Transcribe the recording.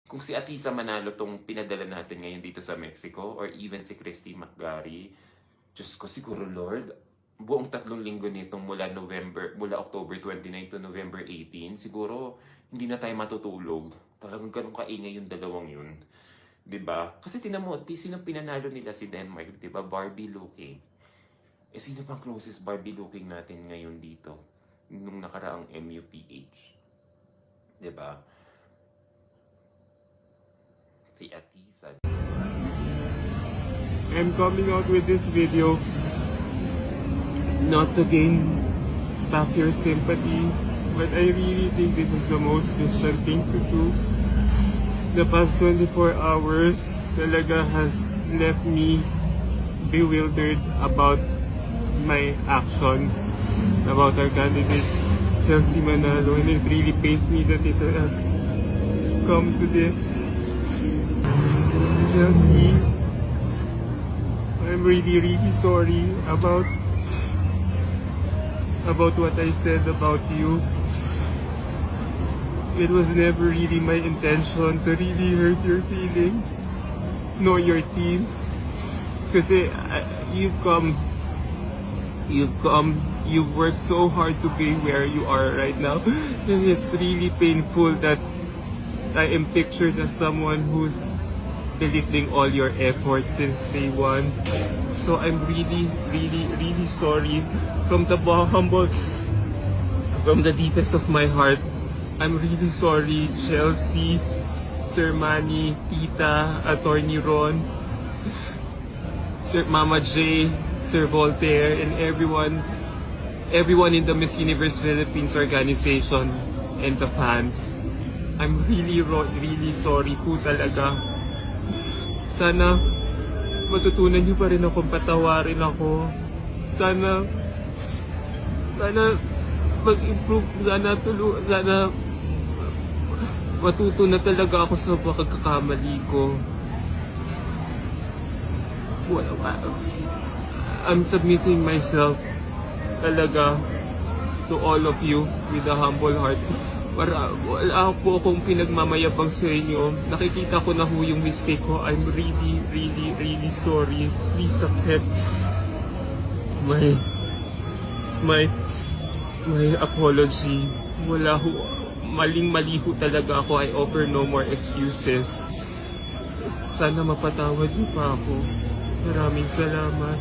Kung si Atisa Manalo tong pinadala natin ngayon dito sa Mexico or even si Christy McGarry, Diyos ko siguro Lord, buong 3 linggo nitong mula October 29 to November 18, siguro hindi na tayo matutulog. Talagang ganun kaingay yung dalawang yun. 'Di ba? Kasi tinan mo, sino pinanalo nila si Denmark, 'di ba? Barbie looking. Eh sino pang closest Barbie looking natin ngayon dito nung nakaraang MUPH? 'Di ba? Si Atisa. I'm coming out with this video not to gain back your sympathy, but I really think this is the most Christian thing to do. The past 24 hours talaga has left me bewildered about my actions, about our candidate, Chelsea Manalo, and it really pains me that it has come to this. Chelsea, I'm really sorry about what I said about you. It was never really my intention to really hurt your feelings, nor your teams. Kasi you've worked so hard to be where you are right now. And it's really painful that I am pictured as someone who's belittling all your efforts since day one. So I'm really sorry from the deepest of my heart. I'm really sorry, Chelsea, Sir Manny, Tita, Attorney Ron, Sir Mama J, Sir Voltaire, and everyone in the Miss Universe Philippines organization and the fans. I'm really sorry po talaga. Sana matutunan niyo pa rin akong patawarin ako. Sana mag-improve, sana matuto na talaga ako sa pagkakamali ko. I'm submitting myself talaga to all of you with a humble heart. Wala po akong pinagmamayabang sa inyo. Nakikita ko na ho yung mistake ko. I'm really sorry. Please accept my apology. Wala ho, maling-mali ho talaga ako. I offer no more excuses. Sana mapatawad niyo pa ako. Maraming salamat.